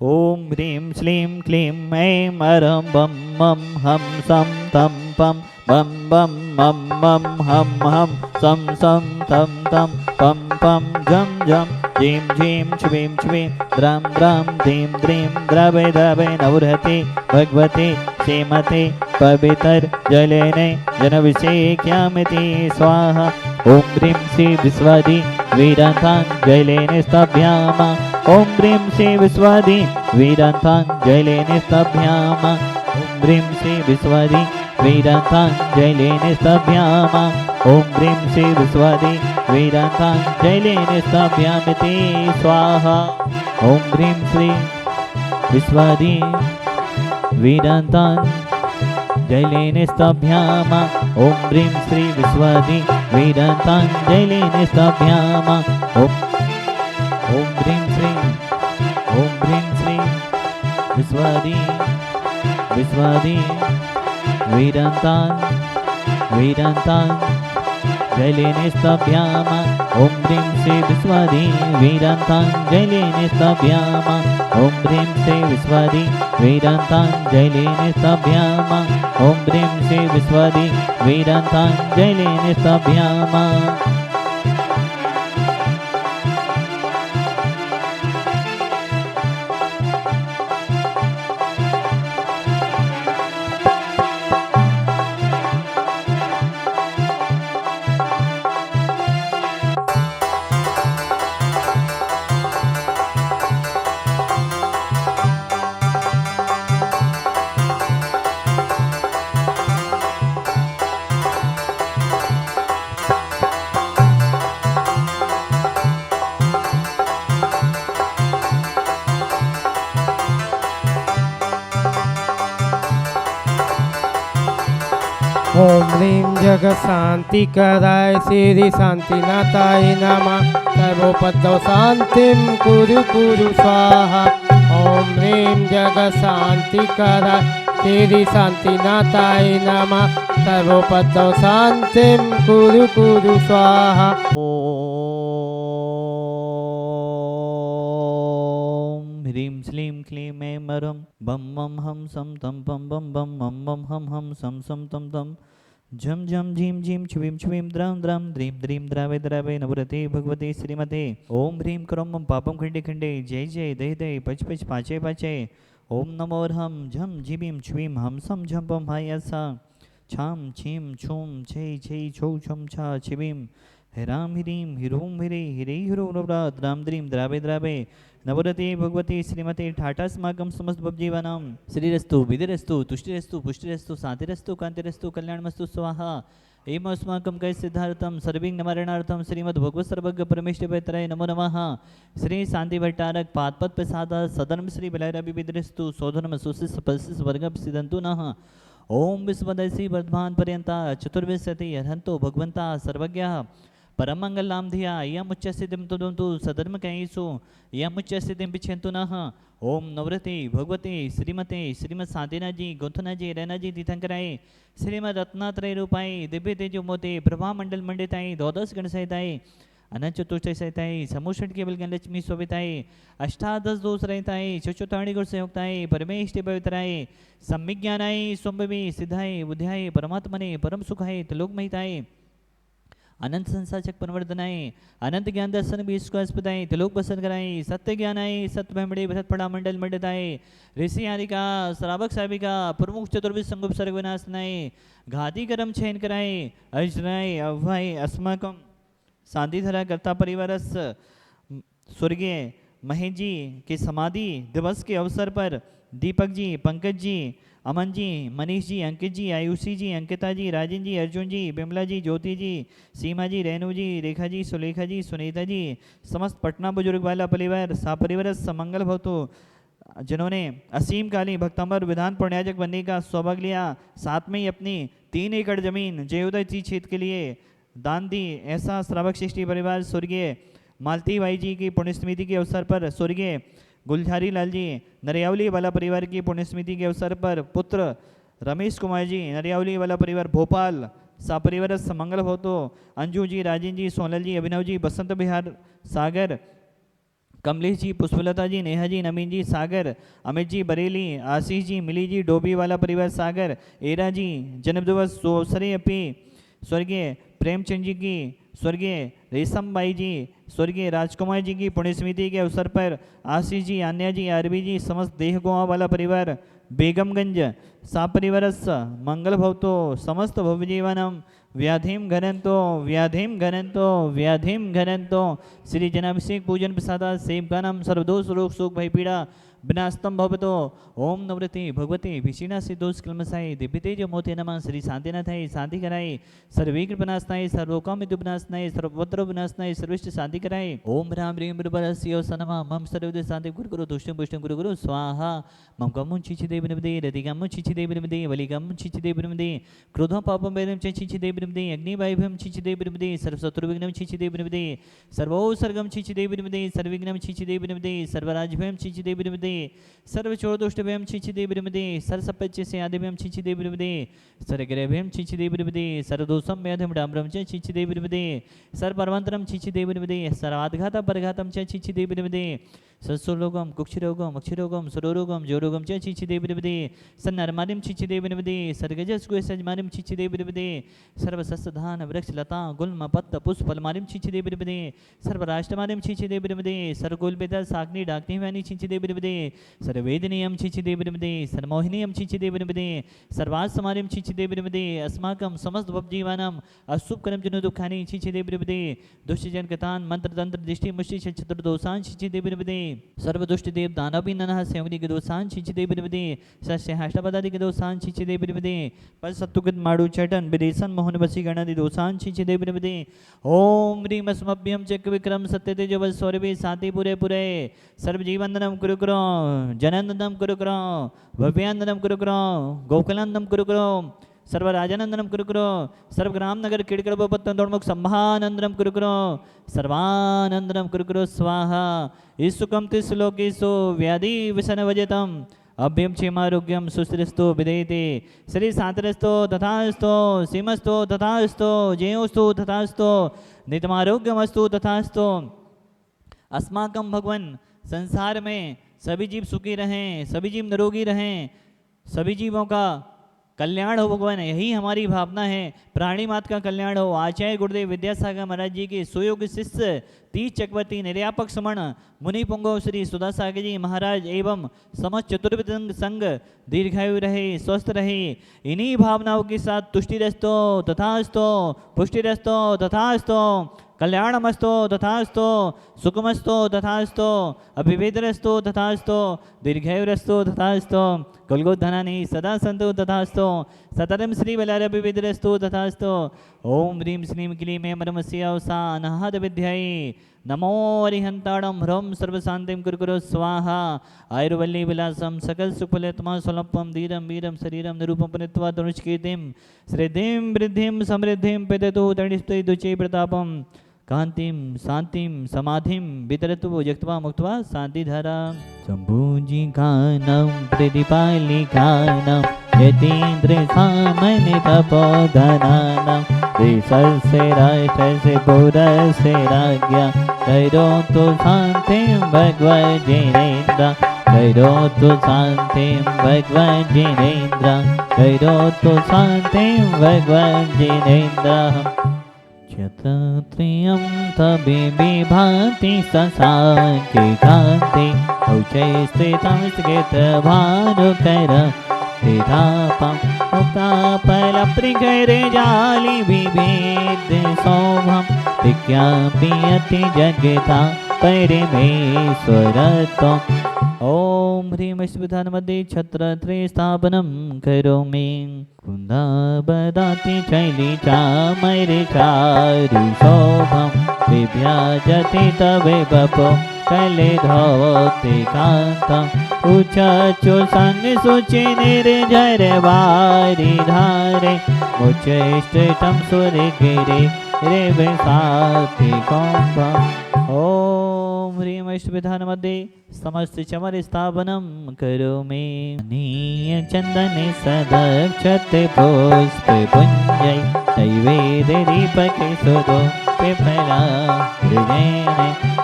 ओम ह्रीं श्लीं क्लीं ऐं अरं बं मं हं सं तं पं बं बं मं मं हं हं सं तं तं पं पं झं झं झीं झीं छ्वीं छ्वीं द्रां द्रां धीं द्रीं द्रवे द्रवे नवृहते भगवते श्रीमते पवित्र जलेने जनविषेक्यामिति स्वाहा। ओम ह्रीं श्री विश्वादि वीरान्ताञ्जलेन स्तभ्याम। ओम ह्रीं श्री विश्वादि वीरान्ताञ्जलेन स्तभ्याम। ओम ह्रीं श्री विश्वादि वीरान्ताञ्जलेन स्तभ्याम। ओम ह्रीं श्री विश्वादि वीरान्ताञ्जलेन स्तभ्यामिति स्वाहा। ओम ह्रीं श्री विश्वादि वीरान्ताञ्जलेन स्तभ्याम। ओम ह्रीं श्री विश्वादि वीरान्ताञ्जलेन स्तभ्याम। ओम ह्रीं श्री विश्वादि वीरान्ताञ्जलेन स्तभ्याम। ओम ह्रीं श्री विश्वादि वीरान्ताञ्जलेन स्तभ्याम। ओम ह्रीं श्री विश्वादि वीरान्ताञ्जलेन स्तभ्याम। ओम ह्रीं श्री विश्वादि वीरान्ताञ्जलेन स्तभ्याम। ओम ह्रीं जग शांति कराय श्री शांतिनाथाय नमः। सर्वोपद्रव शांतिं कुरु कुरु स्वाहा। ओम ह्रीं जग शांति कराय श्री शांतिनाथाय नमः। सर्वोपद्रव शांतिं कुरु कुरु स्वाहा। ओम ह्रीं श्लीं क्लीं ऐं अरं बं मं हं सं तं पं बं बं मं मं हं हं सं तं तं झं झं झीं झीं छ्वीं छ्वीं द्रां द्रां द्रीं द्रीं द्रावे द्रावे नवरते भगवते श्रीमते। ओम ह्रीं क्रों मं पापं खंडे खंडे जय जय दय दय पच पच पाचे पाचे। ओम नमो ह्रं झं झीं छ्वीं हं सं झं पं हायसा छां छीं छूं छै छै छौ छं छा छिवीं ह्रां ह्रीं ह्रूं ह्री ह्री ह्रो द्रां द्रीं द्रावे द्रावे नवरते भगवते श्रीमते ठाटास्माकं समस्त भवजीवानां श्रीरस्तु विधिरस्तु तुष्टिरस्तु पुष्टिरस्तु शांतिरस्तु कांतिरस्तु कल्याणमस्तु स्वाहा। एमस्माकं कै सिद्धार्थं सर्वविघ्ननिवारणार्थं श्रीमद्भगवत् सर्वज्ञ परमेश्वराय नमो नमः। श्री शांति भट्टारक पादपद प्रसाद सदनम श्री बलैरवि विद्रस्तु सौधनम सुशिष पशिष वर्ग सिद्धंतु नः। ओम विश्वदयसी वर्धमान पर्यंता चतुर्विंशति अर्हंतो भगवंता सर्वज्ञः परमंगलां धिया यमुच्चसिद्धिं तुदन्तु सधर्मकैषु यमुच्चसिद्धिं पिच्छन्तु नः। ओम नवरते भगवते श्रीमते श्रीमद साधना जी गोथना जी रैना जी तीर्थंकराय श्रीमद रत्नात्रय रूपाय दिव्य तेजो मोते प्रभा मंडल मंडिताय द्वादश गण सहिताय अनंत चतुष्टय सहिताय समूषट केवल गण लक्ष्मी शोभिताय अष्टादश दोष रहिताय चतुर्थाणी गुण संयुक्ताय परमेष्टि पवित्राय सम्यज्ञानाय स्वंभवी सिद्धाय बुद्धाय परमात्मने परम सुखाय त्रिलोकमहिताय अनंत संसाचक परवर्धनाय अनंत ज्ञान दर्शन विश्वासपदाय त्रिलोक बसन कराय सत्य ज्ञानाय सत्य भरतपड़ा मंडल मंडिताय ऋषि आदिका श्रावक साविका प्रमुख चतुर्विद संगुप सर्ग विनाशनाय घाती करम छेन कराय अजराय अभय अस्माकं शांतिधरा कर्ता परिवारस स्वर्गीय महेश जी के समाधि दिवस के अवसर पर दीपक जी पंकज जी अमन जी मनीष जी अंकित जी आयुषी जी अंकिता जी राजन जी अर्जुन जी बिमला जी ज्योति जी सीमा जी रेणु जी रेखा जी सुलेखा जी सुनीता जी समस्त पटना बुजुर्ग वाला परिवार सापरिवार समंगल भवतु जिन्होंने असीम काली भक्तंबर विधान पुण्याजक बनने का सौभाग्य लिया साथ में ही अपनी 3 एकड़ जमीन जयोदय जी क्षेत्र के लिए दान दी। ऐसा श्रावक श्रेष्ठी परिवार स्वर्गीय मालती बाई जी की पुण्यस्मृति के अवसर पर स्वर्गीय गुलझारी लाल जी नरियावली वाला परिवार की पुण्यस्मृति के अवसर पर पुत्र रमेश कुमार जी नरियावली वाला परिवार भोपाल सापरिवार समंगल भवतो अंजू जी राजन जी सोनल जी अभिनव जी बसंत बिहार सागर कमलेश जी, पुष्पलता जी, नेहा जी, नवीन जी, सागर, अमित जी, बरेली, आशीष जी, मिली जी, डोबी वाला परिवार सागर, एरा जी, जन्मदिवस सोसरे अपी, स्वर्गीय प्रेमचंद जी की, स्वर्गीय रेशम बाई जी, स्वर्गीय राजकुमार जी की पुण्य स्मृति के अवसर पर आशीष जी, आन्या जी, आरबी जी, समस्त देह गोवा वाला परिवार, बेगमगंज सा परिवारस् मंगल भवतो, समस्त भवजीवनम व्याधिम घनंतो व्याधिम घनंतो व्याधिम घनंतो, श्री जनाभिषेक पूजन प्रसादा सेवकानम सर्वदोष रोग शोक भय पीड़ा विनास्तम भवतो। ओम नवृति भगवती भीषिणा से दोष कलमसाई दिव्य तेज मोते नमः। श्री शांतिनाथाय शांति कराए, सर्वविघ्न विनाशनाय, सर्वकामित विनाशनाय, सर्वपत्र विनाशनाय, सर्विष्ट शांति कराए। ओम राम ह्रीं बिरबरस्यो सनमा मम सर्वदे शांति गुरु गुरु दुष्टं पुष्टं गुरु गुरु स्वाहा। मम गम्मुं छिछि देव निमदे रतिगम्मुं छिछि देव निमदे वलिगम्मुं छिछि देव निमदे क्रोधं पापं वेदं च छिछि देव निमदे अग्निवायुभं छिछि देव निमदे सर्वशत्रुविघ्नं छिछि देव निमदे सर्वोसर्गं छिछि देव निमदे सर्वविघ्नं छिछि देव निमदे सर्वराजभयं छिछि देव निमदे सर्वचोरदुष्टभयं छिछि देव निमदे सर्वसपच्य से आदिभयं छिछि देव निमदे सर्वग्रहभयं छिछि देव निमदे सर्वदोषं व्याधिं डाम्रं च छिछि देव निमदे सर्वपरमन्तरं छिछि देव निमदे सर्वाद्घातं परघातं च छिछि देव निमदे सत्सुरोगम कुक्षिरोगम अक्षिरोगम सुरोगम जोरोगम च छिछि देव निमदे सन्नरमादिं छिछि देव निमदे सर्गजस्कुसजमानिं छिछि देव निमदे सर्वसस्यधान वृक्षलता गुल्म पत्त पुष्प फलमानिं छिछि देव निमदे सर्वराष्ट्रमानिं छिछि देव निमदे सर्वकुलवेद साग्नि डाग्निवानि छिछि देव निमदे सर्ववेदनीयं छिछि देव निमदे सर्वमोहिनीयं छिछि देव निमदे सर्वास्समानिं छिछि देव निमदे अस्माकं समस्त भवजीवानां अशुभकरं जन दुःखानि छिछि देव निमदे दुष्टजनकतान् मंत्र तंत्र दृष्टि मुष्टि चतुर्दोषान् छिछि देव निमदे सर्वदुष्ट देव दानवी ननः सेवनिक दोषान् छिछि देव निमदे सस्यहाष्टपदादिक दोषान् छिछि देव निमदे पद सत्तुगत माडु चटन विदेशन मोहन वसी गणादि दोषान् छिछि देव निमदे ओम ह्रीं अस्मभ्यं चक् विक्रम सत्यतेज वै सौरभे शांति पुरे पुरे सर्वजीवनंदनम कुरु कुरु जननंदनम कुरु कुरु भव्यानंदनम कुरु कुरु गोकुलानंदनम कुरु कुरु सर्वराजानंदनम कुरु कुरु सर्वग्राम नगर कीड़कड़पत्तोन्मुख संभानंदनम कुरु कुरु सर्वानंदनम कुरु कुरु स्वाहा। ईसुकम तिश्लोकेशु व्याधि विषण वजतम अभ्यम क्षेमारोग्यम सुस्थिरस्तो विदेते श्री शांतरस्तो तथास्तो सीमस्तो तथास्तो जयोस्तु तथास्तो नितमारोग्यमस्तु तथास्तो। अस्माकं भगवन संसार में सभी जीव सुखी रहें, सभी जीव निरोगी रहें, सभी जीवों का कल्याण हो भगवान, यही हमारी भावना है। प्राणी मात का कल्याण हो। आचार्य गुरुदेव विद्यासागर महाराज जी के सुयोग्य शिष्य 30 चक्रवर्ती निर्यापक समण मुनि पुंगव श्री सुधा सागर जी महाराज एवं समस्त चतुर्विध संघ दीर्घायु रहे, स्वस्थ रहे, इन्हीं भावनाओं के साथ तुष्टिरस्तो तथास्तो, पुष्टिरस्तो तथास्तो, कल्याणमस्तो तथास्तो, सुखमस्तो तथास्तो, अभिवेदरस्तो तथास्तो, दीर्घायुरस्तो तथास्तो, कुलगोधनानि सदा सन्तु तथास्तो, सततं श्रीबलारभिवेदरस्तो तथास्तो। ओम ह्रीं श्रीं क्लीं ऐं परमस्यावसा अनाहत विद्यायै नमो अरिहंताणं ह्रौं सर्वशान्तिं कुरु कुरु स्वाहा। आयुर्वल्ली विलासं सकल सुफलत्मा स्वल्पं धीरं वीरं शरीरं निरूपं पुनित्वा तनुष्कीर्तिं श्रीधिं वृद्धिं समृद्धिं पिदतु तणिष्टे दुचे प्रतापं कांतिं शांतिं समाधिं वितरतु जक्त्वा मुक्त्वा शांतिधारा। शम्भुजिकानं प्रतिपालिकानं यतीन्द्र सामन्य तपोधनानां देशस्य राष्ट्रस्य पौरस्य राज्ञा करोतु शान्तिं भगवज्जिनेन्द्र करोतु शान्तिं भगवज्जिनेन्द्र करोतु शान्तिं भगवज्जिनेन्द्र। क्षत्रत्रियं तबे विभाति ससाके कान्ति औचे स्थितं स्थितभानुकर तेधापं मुक्ताफलप्रिकरे जालि विभेद सौभं विज्ञाप्यति जगता परमेश्वरत्वम्। ओम ह्रीं विश्वविधानमध्ये छत्रत्रय स्थापनं करोमि कुन्दाबदाति शैली चामरे चारु शोभं विभ्राजति तवे बपो कले धवते कान्तं उच्चो सन्निशुचि निर्झर वारि धारे उच्चैष्टितं सुरगिरि रे विसाति कौम्भम्। ओम ह्रीं विश्वविधानमध्ये समस्त चमर स्थापनं करोमि नीय चंदने सदक्षते पुष्प पुंजै नैवेद्य दीपके सुदो पिपला हृदय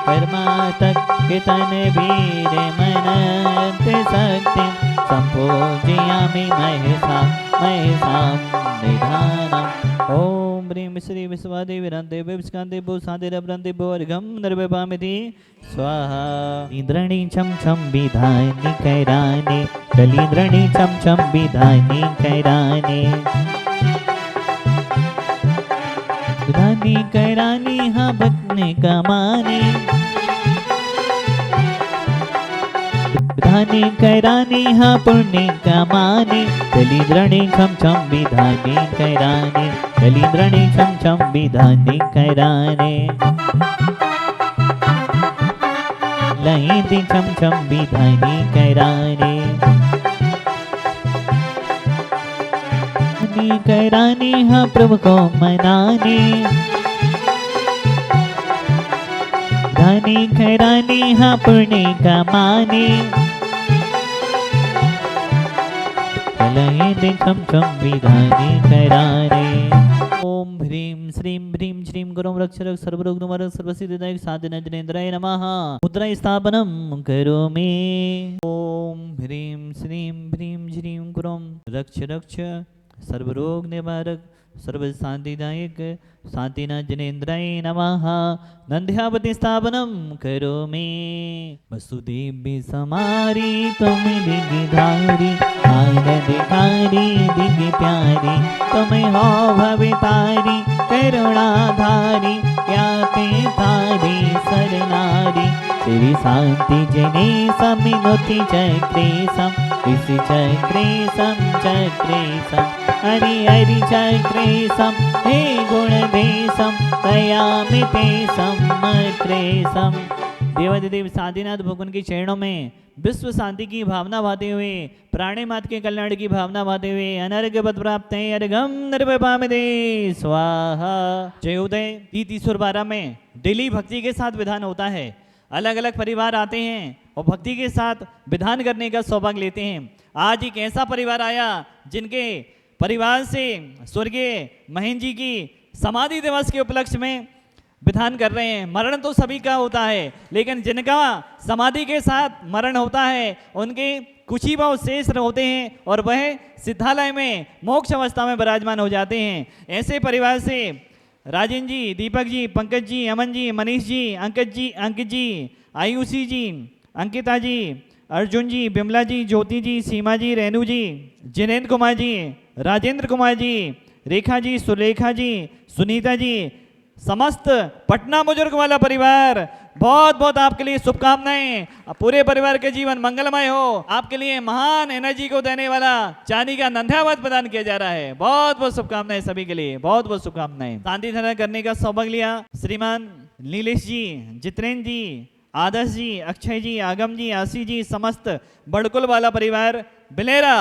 कर्मातक कितन वीर मनंत शक्ति संपूजयामि महसा महसां निधानम्। ओम ह्रीं श्री विश्वादेवी रन्ते विस्कान्ते भूषान्ते रव्रन्ते भोर्घं निर्विभामिति स्वाहा। इंद्रणी छम छम विधानी कैरानी कलींद्रणी छम छम विधानी कैरानी विधानी कैरानी हाँ भक्ति कमानी विधानी कैरानी हाँ पुण्य कमानी कलींद्रणी छम छम विधानी कैरानी कलींद्रणी छम छम विधानी कैरानी लयिति छम छम विधानी कैरानी कैरानी हाँ प्रभु को मनानी धनी खैरानी हाँ पुण्य कमानी लयिति छम छम विधानी कैरानी। ओम ह्रीं श्रीं भ्रीं श्रीं गुरुं रक्षरः सर्वरोगनिवारक सर्वसिद्धिदायक साधना जनेन्द्राय नमः। मुद्रा स्थापनं करोमि। ओम ह्रीं श्रीं भ्रीं श्रीं गुरुं रक्ष सर्वरोग निवारक सर्व शांतिदायक शांतिना जनेन्द्राय नमः। नंद्यावती स्थापनं करोमि। वसुदेवी समारी तुम दिग्धारी आनंदकारी दिव्य प्यारी तुम हो भवितारी करुणाधारी क्या ते तारी सरनारी तेरी शांति जने समिनुति चक्रेशम इस चक्रेशम हरि हरि चक्रेशम हे गुणदेशम कयामि ते समक्रेशम। देवादिदेव साधीनाथ भगवान के चरणों में विश्व शांति की भावना भाते हुए प्राणी मात के कल्याण की भावना भाते हुए अनर्घ्य पद प्राप्त है अर्घम निर्विभामिते स्वाहा। जय उदय तीसुर 12 में डेली भक्ति के साथ विधान होता है। अलग अलग परिवार आते हैं और भक्ति के साथ विधान करने का सौभाग्य लेते हैं। आज एक ऐसा परिवार आया जिनके परिवार से स्वर्गीय महेंद्र जी की समाधि दिवस के उपलक्ष्य में विधान कर रहे हैं। मरण तो सभी का होता है, लेकिन जिनका समाधि के साथ मरण होता है उनके कुछ ही भाव शेष होते हैं और वह सिद्धालय में मोक्ष अवस्था में विराजमान हो जाते हैं। ऐसे परिवार से राजेंद्र जी, दीपक जी, पंकज जी, अमन जी, मनीष जी, अंकित जी, आयुषी जी, अंकिता जी, अर्जुन जी, बिमला जी, ज्योति जी, सीमा जी, रेणु जी, जिनेन्द्र कुमार जी, राजेंद्र कुमार जी, रेखा जी, सुलेखा जी, सुनीता जी, समस्त पटना बुजुर्ग वाला परिवार बहुत बहुत आपके लिए शुभकामनाएं। पूरे परिवार के जीवन मंगलमय हो। आपके लिए महान एनर्जी को देने वाला चांदी का नंद्यावत प्रदान किया जा रहा है। बहुत बहुत शुभकामनाएं सभी के लिए, बहुत बहुत शुभकामनाएं। शांति धारण करने का सौभाग्य लिया श्रीमान नीलेश जी, जितेंद्र जी, आदर्श जी, अक्षय जी, आगम जी, आशी जी, समस्त बड़कुल वाला परिवार बिलेरा।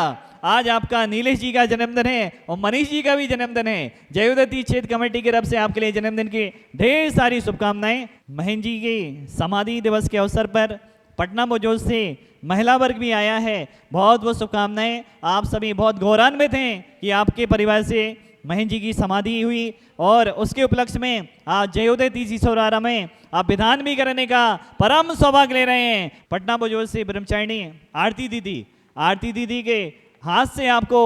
आज आपका नीलेश जी का जन्मदिन है और मनीष जी का भी जन्मदिन है। जयोदती क्षेत्र कमेटी की तरफ से आपके लिए जन्मदिन की ढेर सारी शुभकामनाएं। महेंद्र जी के समाधि दिवस के अवसर पर पटना मौजूद से महिला वर्ग भी आया है। बहुत बहुत शुभकामनाएं। आप सभी बहुत गौरवान्वित हैं कि आपके परिवार से महेंद्र जी की समाधि हुई और उसके उपलक्ष्य में आज जयोदय तीसरी सौरारा में आप विधान भी करने का परम सौभाग्य ले रहे हैं। पटना मौजूद से ब्रह्मचारिणी आरती दीदी के हाथ से आपको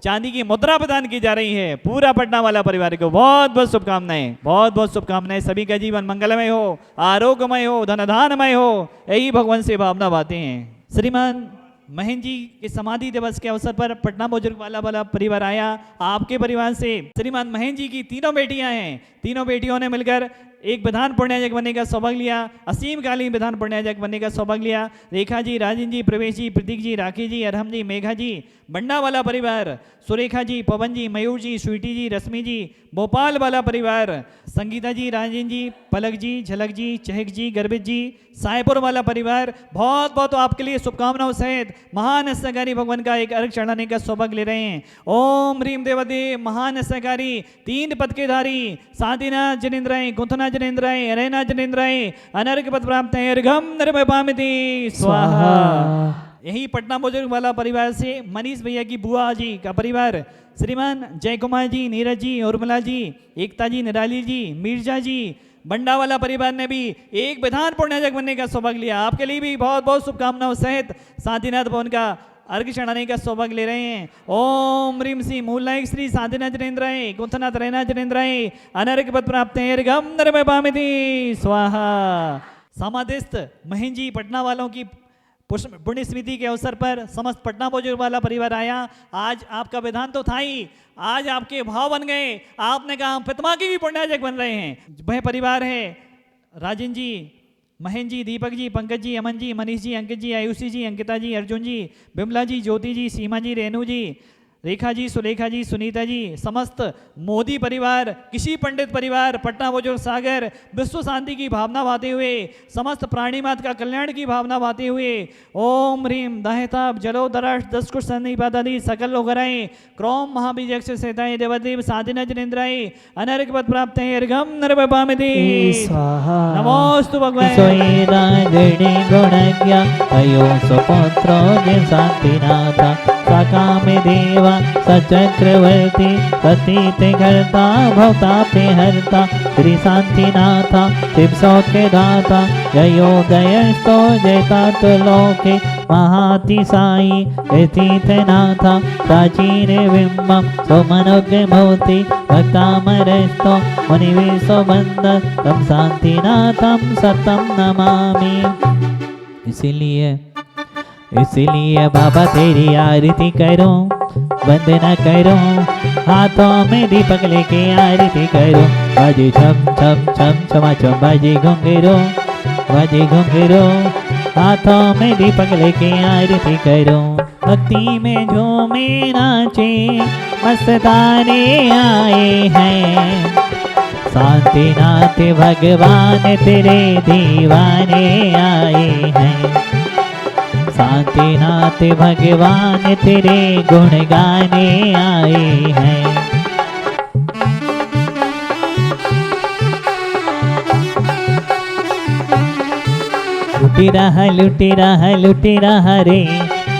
चांदी की मुद्रा प्रदान की जा रही है। पूरा पटना वाला परिवार को बहुत बहुत शुभकामनाएं, बहुत बहुत शुभकामनाएं। सभी का जीवन मंगलमय हो, आरोग्यमय हो, धनधानमय हो, यही भगवान से भावना बातें हैं। श्रीमान महेंद्र जी के समाधि दिवस के अवसर पर पटना बुजुर्ग वाला परिवार आया। आपके परिवार से श्रीमान महेंद्र जी की 3 बेटियां हैं। 3 बेटियों ने मिलकर एक विधान पुण्याजक बनने का सौभाग्य लिया। असीम कालीन विधान पुण्याजक बनने का सौभाग्य लिया। रेखा जी, राजेंद्र जी, प्रवेश जी, प्रतीक जी, राखी जी, अरहम जी, मेघा जी, बंडा वाला परिवार, सुरेखा जी, पवन जी, मयूर जी, स्वीटी जी, रश्मि जी, भोपाल वाला परिवार, संगीता जी, राजेंद्र जी, पलक जी, झलक जी, चहक जी, गर्भित जी, सायपुर वाला परिवार बहुत बहुत आपके लिए शुभकामनाओं सहित महान अस्यकारी भगवान का एक अर्घ चढ़ाने का सौभाग्य ले रहे हैं। ओम ह्रीम देवदेव महान अस्यकारी 3 पद के धारी साधीनाथ जनेन्द्राय, गुंथना जनेन्द्राय, अरैना जनेन्द्राय, अनर्घ पद प्राप्त है। अर्घम निर्विभामिति स्वाहा। यही पटना बुजुर्ग वाला परिवार से मनीष भैया की बुआ जी का परिवार, श्रीमान जय कुमार जी, नीरज जी, उर्मिला जी, एकता जी, निराली जी, मिर्जा जी, बंडा वाला परिवार ने भी एक विधान पुण्याजक बनने का सौभाग्य लिया। आपके लिए भी बहुत बहुत शुभकामनाओं सहित शांतिनाथ भवन का अर्घ चढ़ाने का सौभाग्य ले रहे हैं। ओम ह्रीम श्री मूल नायक श्री शांतिनाथ जनेन्द्राय कुंथनाथ रैनाथ जनेन्द्राय अनर्घ पद प्राप्त गम नरमे पामिति स्वाहा। समाधिस्थ महेंद्र जी पटना वालों की पुण्य स्मृति के अवसर पर समस्त पटना बुजुर्ग वाला परिवार आया। आज आपका विधान तो था ही, आज आपके भाव बन गए। आपने कहा हम फितमा की भी पुण्याजक बन रहे हैं। वह परिवार है राजन जी, महेंद्र जी, दीपक जी, पंकज जी, अमन जी, मनीष जी, अंकित जी, आयुषी जी, अंकिता जी, अर्जुन जी, बिमला जी, ज्योति जी, सीमा जी, रेणु जी, रेखा जी, सुलेखा जी, सुनीता जी, समस्त मोदी परिवार, किसी पंडित परिवार, पटना बुजुर्ग सागर, विश्व शांति की भावना बाते हुए, समस्त प्राणी मात का कल्याण की भावना बाते हुए ओम ह्रीम दाहेताप जलो दराश दस कुछ सन्निपादादि सकल लोगराय क्रोम महाबीजक से सेताय देवदेव साधिन जनेन्द्राय अनर्घ पद प्राप्त है अर्घम नरपामिति स्वाहा। नमोस्तु भगवान। सोई राजणी गुणज्ञा अयो सुपुत्रो जय शांतिनाथा सकामे देवा सचक्रवर्ती सतीते कर्ता भवतापे हर्ता श्री शांतिनाथा शिव सौख्य दाता जयोदयस्तो जयतात लोके महातिसाई तीर्थनाथा प्राचीन बिंबम सोमनोग्य भवति भक्तामरस्तो मुनिवेशो बंद तम शांतिनाथम सतम नमामि। इसीलिए बाबा तेरी आरती करो, वंदना करो, हाथों में दीपक लेके आरती करो। बाजे छम छम छम छमा छम बाजे घुंघरू, बाजे घुंघरू, हाथों में दीपक लेके आरती करो। भक्ति में झूमे नाचे मस्ताने आए हैं, शांतिनाथ भगवान तेरे दीवाने आए हैं, शांतिनाथ भगवान तेरे गुण गाने आए हैं। लुटी रहा रे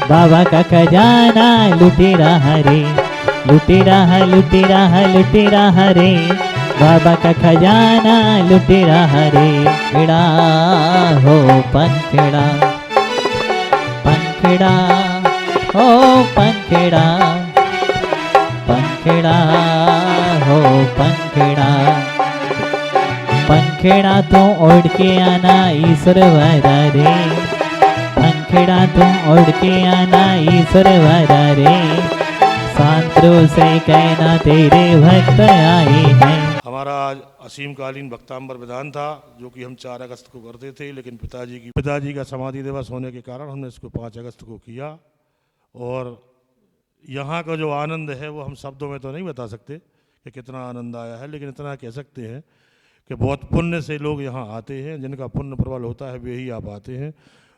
बाबा का खजाना, लुटी रहा रे, लुटी रहा रे बाबा का खजाना, लुटी रहा रे। खिड़ा हो पंखिड़ा, पंखिड़ा हो पंखिड़ा, पंखिड़ा हो पंखिड़ा, पंखिड़ा तू उड़ के आना ईश्वर वरा रे, पंखिड़ा तू उड़ के आना ईश्वर वरा रे, सांत्रो से कहना तेरे भक्त आए हैं। हमारा आज असीमकालीन भक्तांबर विधान था जो कि हम 4 अगस्त को करते थे, लेकिन पिताजी का समाधि दिवस होने के कारण हमने इसको 5 अगस्त को किया। और यहाँ का जो आनंद है वो हम शब्दों में तो नहीं बता सकते कि कितना आनंद आया है, लेकिन इतना कह सकते हैं कि बहुत पुण्य से लोग यहाँ आते हैं, जिनका पुण्य प्रबल होता है वे ही आप आते हैं।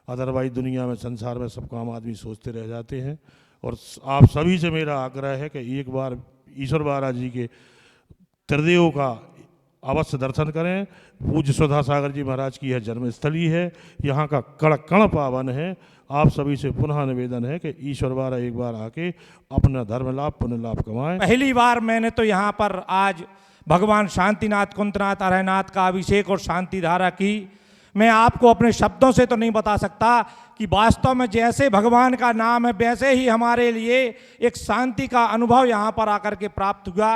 अदरवाइज दुनिया में संसार में सब काम आदमी सोचते रह जाते हैं। और आप सभी से मेरा आग्रह है कि एक बार ईश्वर बारा जी के त्रिदेव का अवश्य दर्शन करें। पूज्य सुधा सागर जी महाराज की यह जन्मस्थली है, यहाँ का कण कण पावन है। आप सभी से पुनः निवेदन है कि ईश्वर बारा एक बार आके अपना धर्म लाभ पुण्य लाभ कमाएं। पहली बार मैंने तो यहाँ पर आज भगवान शांतिनाथ कुंतनाथ अरहनाथ का अभिषेक और शांति धारा की। मैं आपको अपने शब्दों से तो नहीं बता सकता कि वास्तव में जैसे भगवान का नाम है वैसे ही हमारे लिए एक शांति का अनुभव यहाँ पर आकर के प्राप्त हुआ।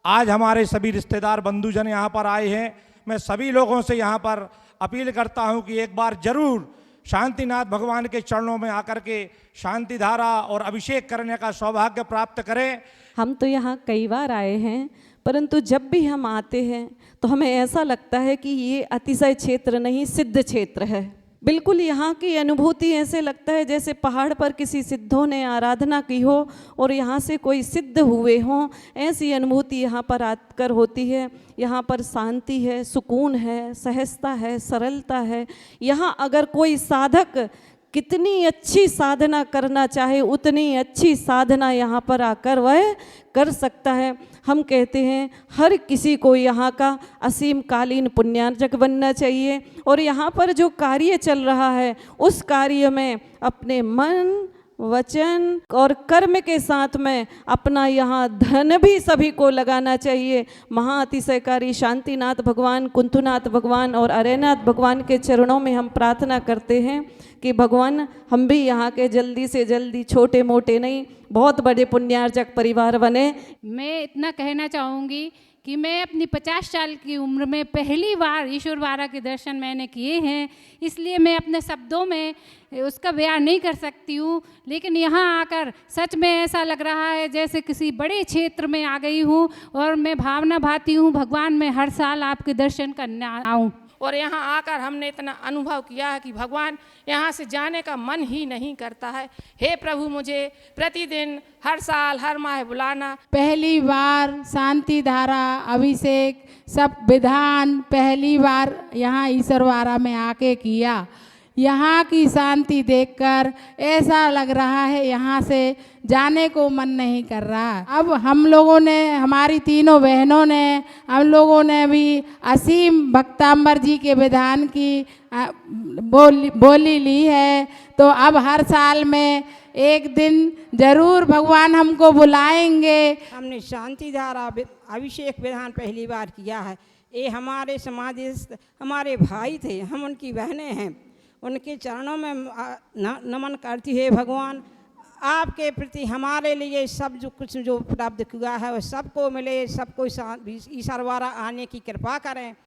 आज हमारे सभी रिश्तेदार बंधुजन यहाँ पर आए हैं। मैं सभी लोगों से यहाँ पर अपील करता हूँ कि एक बार जरूर शांतिनाथ भगवान के चरणों में आकर के शांति धारा और अभिषेक करने का सौभाग्य प्राप्त करें। हम तो यहाँ कई बार आए हैं, परंतु जब भी हम आते हैं तो हमें ऐसा लगता है कि ये अतिशय क्षेत्र नहीं, सिद्ध क्षेत्र है। बिल्कुल यहाँ की अनुभूति ऐसे लगता है जैसे पहाड़ पर किसी सिद्धों ने आराधना की हो और यहाँ से कोई सिद्ध हुए हों, ऐसी अनुभूति यहाँ पर आकर होती है। यहाँ पर शांति है, सुकून है, सहजता है, सरलता है। यहाँ अगर कोई साधक कितनी अच्छी साधना करना चाहे उतनी अच्छी साधना यहाँ पर आकर वह कर सकता है। हम कहते हैं हर किसी को यहाँ का असीम कालीन पुण्यार्जक बनना चाहिए और यहाँ पर जो कार्य चल रहा है उस कार्य में अपने मन, वचन और कर्म के साथ में अपना यहाँ धन भी सभी को लगाना चाहिए। महाअतिशयकारी शांतिनाथ भगवान, कुंथुनाथ भगवान और अरयनाथ भगवान के चरणों में हम प्रार्थना करते हैं कि भगवान हम भी यहाँ के जल्दी से जल्दी, छोटे मोटे नहीं, बहुत बड़े पुण्यार्जक परिवार बने। मैं इतना कहना चाहूँगी कि मैं अपनी 50 साल की उम्र में पहली बार ईश्वर वारा के दर्शन मैंने किए हैं, इसलिए मैं अपने शब्दों में उसका बयान नहीं कर सकती हूँ। लेकिन यहाँ आकर सच में ऐसा लग रहा है जैसे किसी बड़े क्षेत्र में आ गई हूँ और मैं भावना भाती हूँ भगवान मैं हर साल आपके दर्शन करने आऊँ। और यहाँ आकर हमने इतना अनुभव किया है कि भगवान यहाँ से जाने का मन ही नहीं करता है। हे प्रभु, मुझे प्रतिदिन, हर साल, हर माह बुलाना। पहली बार शांति धारा अभिषेक सब विधान पहली बार यहाँ ईश्वरवारा में आके किया। यहाँ की शांति देखकर ऐसा लग रहा है यहाँ से जाने को मन नहीं कर रहा। अब हम लोगों ने, हमारी तीनों बहनों ने, हम लोगों ने भी असीम भक्तांबर जी के विधान की बोली ली है। तो अब हर साल में एक दिन जरूर भगवान हमको बुलाएंगे। हमने शांति धारा अभिषेक विधान पहली बार किया है। ये हमारे समाधिस्थ हमारे भाई थे, हम उनकी बहनें हैं। उनके चरणों में नमन करती है। भगवान आपके प्रति हमारे लिए सब जो कुछ जो प्राप्त हुआ है वह सबको मिले, सबको ईश्वरवारा आने की कृपा करें।